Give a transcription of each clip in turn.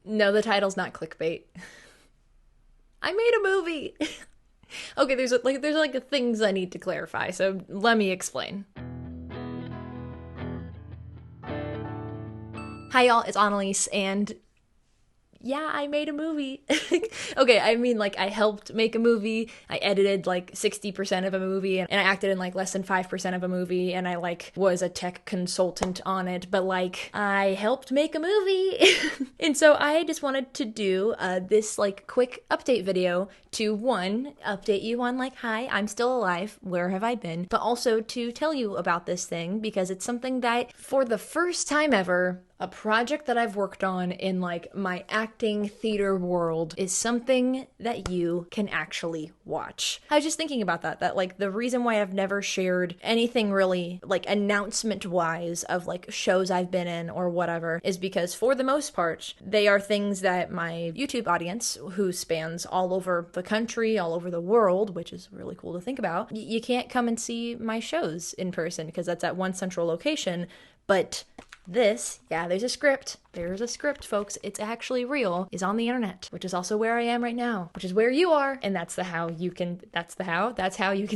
No, the title's not clickbait. I made a movie. Okay, there's things I need to clarify, so let me explain. Hi y'all, it's Annelies, and yeah, I made a movie. Okay, I mean, like, I helped make a movie. I edited like 60% of a movie, and I acted in like less than 5% of a movie, and I like was a tech consultant on it, but like, I helped make a movie. And so I just wanted to do this like quick update video to one, update you on like, hi, I'm still alive, where have I been? But also to tell you about this thing because it's something that for the first time ever, a project that I've worked on in like my acting theater world is something that you can actually watch. I was just thinking about that like the reason why I've never shared anything really like announcement wise of like shows I've been in or whatever is because for the most part, they are things that my YouTube audience, who spans all over the country, all over the world, which is really cool to think about, you can't come and see my shows in person because that's at one central location. But this, yeah, there's a script. There's a script, folks. It's actually real. Is on the internet, which is also where I am right now, which is where you are. And that's how you can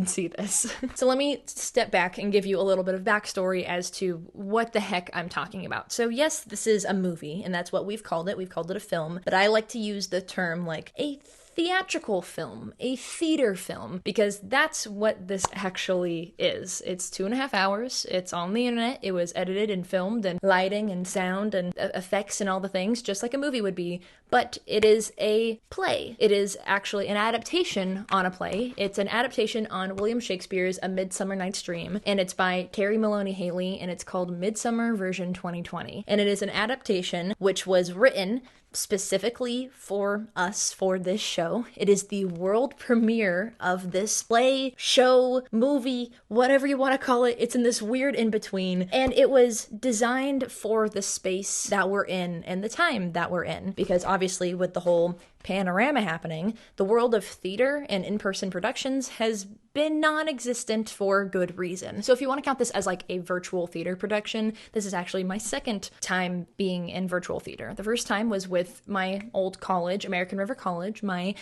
see this. So let me step back and give you a little bit of backstory as to what the heck I'm talking about. So yes, this is a movie, and that's what we've called it. We've called it a film, but I like to use the term like a theatrical film, a theater film, because that's what this actually is. It's 2.5 hours. It's on the internet. It was edited and filmed and lighting and sound and effects and all the things, just like a movie would be, but it is a play. It is actually an adaptation on a play. It's an adaptation on William Shakespeare's A Midsummer Night's Dream, and it's by Terry Maloney Haley, and it's called Midsummer Version 2020. And it is an adaptation which was written specifically for us for this show. It is the world premiere of this play, show, movie, whatever you want to call it. It's in this weird in-between, and it was designed for the space that we're in and the time that we're in, because obviously with the whole panorama happening, the world of theater and in-person productions has been non-existent for good reason. So if you want to count this as like a virtual theater production, this is actually my second time being in virtual theater. The first time was with my old college, American River College, my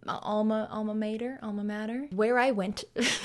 alma mater, where I went.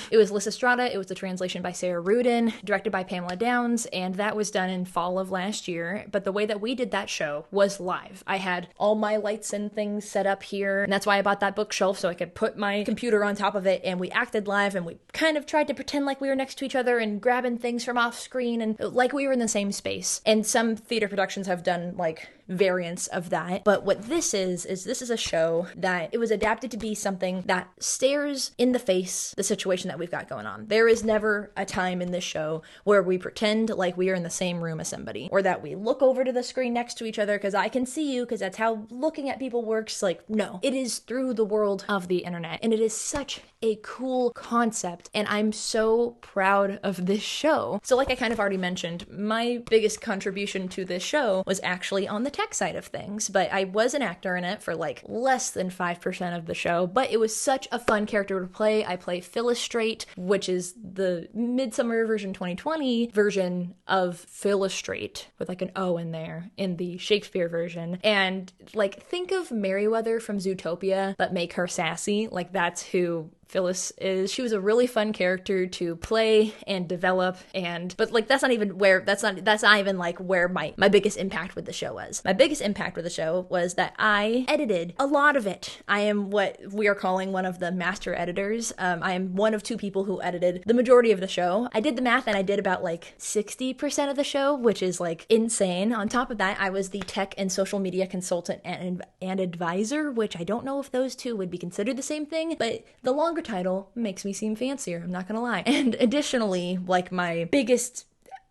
It was Lysistrata. It was a translation by Sarah Rudin, directed by Pamela Downs, and that was done in fall of last year. But the way that we did that show was live. I had all my lights and things set up here, and that's why I bought that bookshelf, so I could put my computer on top of it, and we acted live, and we kind of tried to pretend like we were next to each other and grabbing things from off screen and like we were in the same space. And some theater productions have done like variants of that. But what this is this is a show that it was adapted to be something that stares in the face the situation that we've got going on. There is never a time in this show where we pretend like we are in the same room as somebody, or that we look over to the screen next to each other because I can see you, because that's how looking at people works. Like, no, it is through the world of the internet, and it is such a cool concept, and I'm so proud of this show. So like I kind of already mentioned, my biggest contribution to this show was actually on the tech side of things, but I was an actor in it for like less than 5% of the show, but it was such a fun character to play. I play Phyllis Straight, which is the Midsummer version 2020 version of Phyllis Straight with like an O in there in the Shakespeare version. And like, think of Merryweather from Zootopia, but make her sassy. Like, that's who Phyllis is. She was a really fun character to play and develop, but like that's not even where my biggest impact with the show was. My biggest impact with the show was that I edited a lot of it. I am what we are calling one of the master editors. I am one of 2 people who edited the majority of the show. I did the math and I did about like 60% of the show, which is like insane. On top of that, I was the tech and social media consultant and advisor, which I don't know if those two would be considered the same thing, but the longer title makes me seem fancier, I'm not gonna lie. And additionally, like my biggest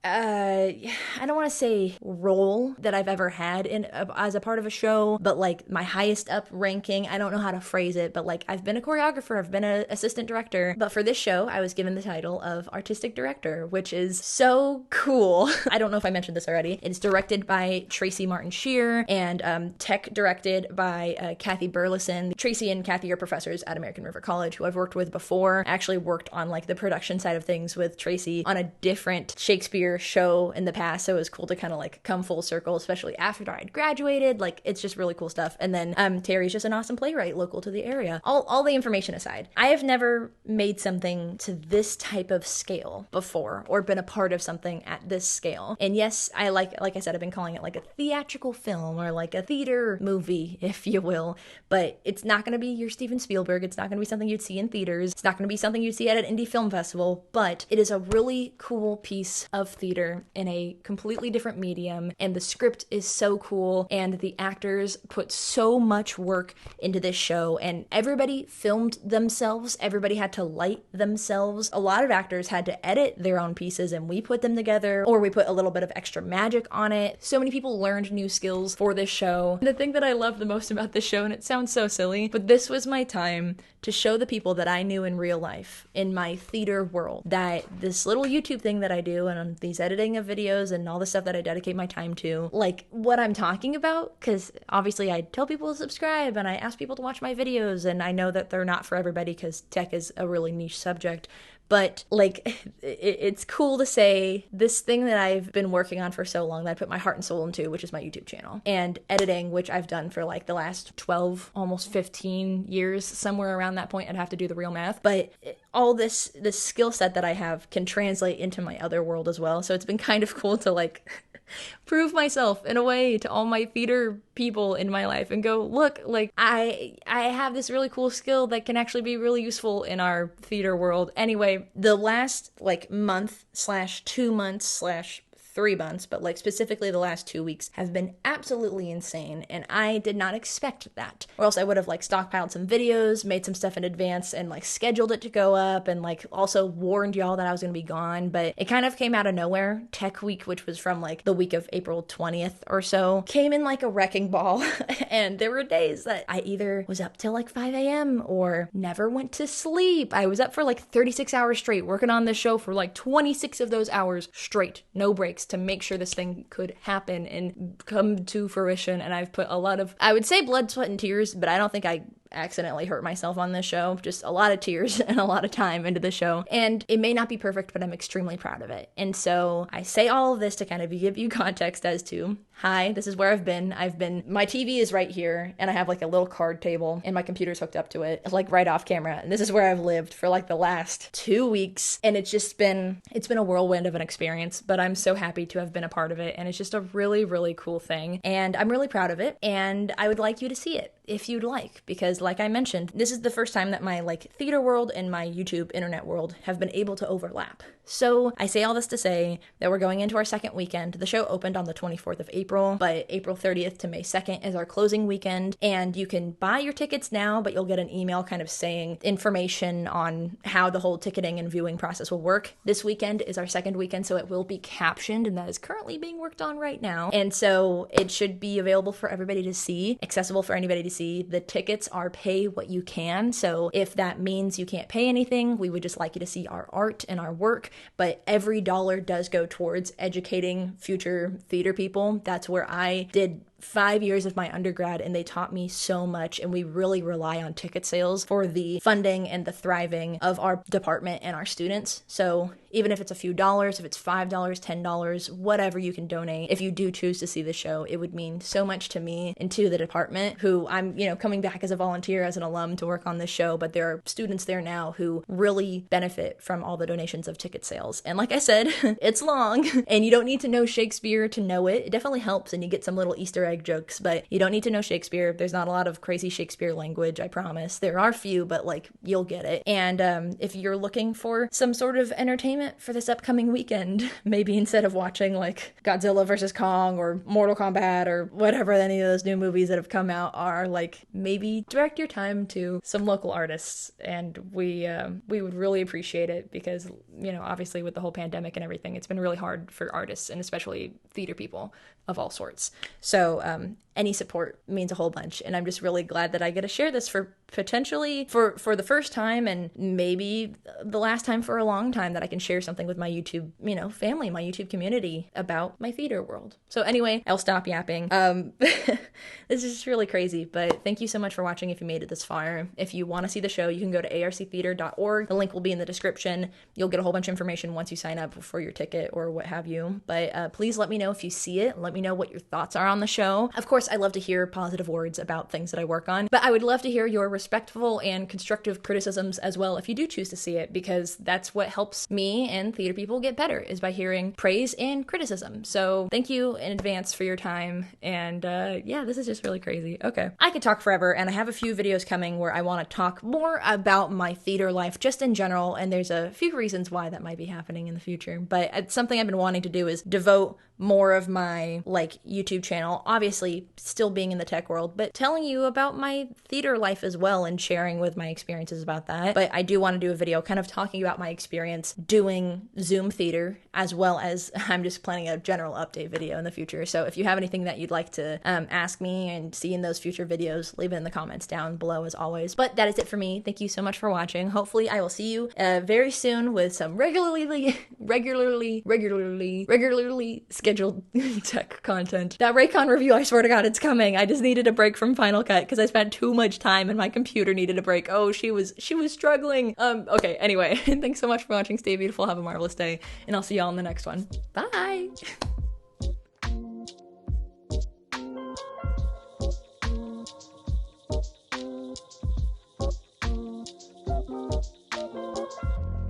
I don't want to say role that I've ever had in as a part of a show, but like my highest up ranking, I don't know how to phrase it, but like I've been a choreographer, I've been an assistant director, but for this show I was given the title of artistic director, which is so cool. I don't know if I mentioned this already. It's directed by Tracy Martin Shear and tech directed by Kathy Burleson. Tracy and Kathy are professors at American River College who I've worked with before. I actually worked on like the production side of things with Tracy on a different Shakespeare theater show in the past, so it was cool to kind of like come full circle, especially after I'd graduated. Like, it's just really cool stuff. And then Terry's just an awesome playwright local to the area. All the information aside, I have never made something to this type of scale before, or been a part of something at this scale. And yes, I like I said, I've been calling it like a theatrical film, or like a theater movie, if you will, but it's not going to be your Steven Spielberg. It's not going to be something you'd see in theaters. It's not going to be something you'd see at an indie film festival, but it is a really cool piece of theater in a completely different medium, and the script is so cool, and the actors put so much work into this show, and everybody filmed themselves. Everybody had to light themselves. A lot of actors had to edit their own pieces, and we put them together, or we put a little bit of extra magic on it. So many people learned new skills for this show. The thing that I love the most about this show, and it sounds so silly, but this was my time to show the people that I knew in real life, in my theater world, that this little YouTube thing that I do, and these editing of videos and all the stuff that I dedicate my time to, like what I'm talking about, because obviously I tell people to subscribe and I ask people to watch my videos, and I know that they're not for everybody because tech is a really niche subject. But like, it's cool to say this thing that I've been working on for so long, that I put my heart and soul into, which is my YouTube channel, and editing, which I've done for like the last 12, almost 15 years, somewhere around that point. I'd have to do the real math. But all this skill set that I have can translate into my other world as well. So it's been kind of cool to like prove myself in a way to all my theater people in my life and go, look, like I have this really cool skill that can actually be really useful in our theater world. Anyway, the last like month / 2 months / 3 months, but like specifically the last 2 weeks have been absolutely insane, and I did not expect that, or else I would have like stockpiled some videos, made some stuff in advance, and like scheduled it to go up, and like also warned y'all that I was gonna be gone. But it kind of came out of nowhere. Tech Week, which was from like the week of April 20th or so, came in like a wrecking ball and there were days that I either was up till like 5 a.m. or never went to sleep. I was up for like 36 hours straight working on this show for like 26 of those hours straight, no breaks, to make sure this thing could happen and come to fruition. And I've put a lot of, I would say, blood, sweat, and tears, but I don't think I accidentally hurt myself on this show. Just a lot of tears and a lot of time into the show. And it may not be perfect, but I'm extremely proud of it. And so I say all of this to kind of give you context as to, hi, this is where I've been. My TV is right here, and I have like a little card table, and my computer's hooked up to it, like right off camera. And this is where I've lived for like the last 2 weeks. And it's been a whirlwind of an experience, but I'm so happy to have been a part of it. And it's just a really, really cool thing. And I'm really proud of it. And I would like you to see it if you'd like, because like I mentioned, this is the first time that my like theater world and my YouTube internet world have been able to overlap. So I say all this to say that we're going into our second weekend. The show opened on the 24th of April, but April 30th to May 2nd is our closing weekend, and you can buy your tickets now, but you'll get an email kind of saying information on how the whole ticketing and viewing process will work. This weekend is our second weekend, so it will be captioned, and that is currently being worked on right now. And so it should be available for everybody to see, accessible for anybody to see. The tickets are pay what you can, so if that means you can't pay anything, we would just like you to see our art and our work. But every dollar does go towards educating future theater people. That's where I did 5 years of my undergrad, and they taught me so much, and we really rely on ticket sales for the funding and the thriving of our department and our students. So even if it's a few dollars, if it's $5, $10, whatever you can donate, if you do choose to see the show, it would mean so much to me and to the department, who I'm, coming back as a volunteer, as an alum to work on this show, but there are students there now who really benefit from all the donations of ticket sales. And like I said, it's long, and you don't need to know Shakespeare to know it. It definitely helps, and you get some little Easter egg jokes, but you don't need to know Shakespeare. There's not a lot of crazy Shakespeare language, I promise. There are few, but like, you'll get it. And if you're looking for some sort of entertainment for this upcoming weekend, maybe instead of watching like Godzilla vs. Kong or Mortal Kombat or whatever any of those new movies that have come out are, like, maybe direct your time to some local artists. And we would really appreciate it, because obviously with the whole pandemic and everything, it's been really hard for artists, and especially theater people of all sorts. So any support means a whole bunch. And I'm just really glad that I get to share this for potentially for the first time, and maybe the last time for a long time, that I can share something with my YouTube, family, my YouTube community about my theater world. So anyway, I'll stop yapping. This is just really crazy, but thank you so much for watching if you made it this far. If you want to see the show, you can go to arctheater.org. The link will be in the description. You'll get a whole bunch of information once you sign up for your ticket or what have you. But please let me know if you see it. Let me know what your thoughts are on the show. Of course, I love to hear positive words about things that I work on, but I would love to hear your respectful and constructive criticisms as well if you do choose to see it, because that's what helps me and theater people get better, is by hearing praise and criticism. So thank you in advance for your time. And yeah, this is just really crazy. Okay. I could talk forever, and I have a few videos coming where I want to talk more about my theater life just in general, and there's a few reasons why that might be happening in the future. But it's something I've been wanting to do, is devote more of my YouTube channel, obviously still being in the tech world, but telling you about my theater life as well and sharing with my experiences about that. But I do want to do a video kind of talking about my experience doing Zoom theater, as well as I'm just planning a general update video in the future. So if you have anything that you'd like to ask me and see in those future videos, leave it in the comments down below as always. But that is it for me. Thank you so much for watching. Hopefully I will see you very soon with some regularly scheduled tech content. That Raycon review, I swear to God, it's coming. I just needed a break from Final Cut because I spent too much time and my computer needed a break. Oh, she was struggling. Okay, anyway, thanks so much for watching. Stay beautiful, have a marvelous day, and I'll see y'all in the next one. Bye!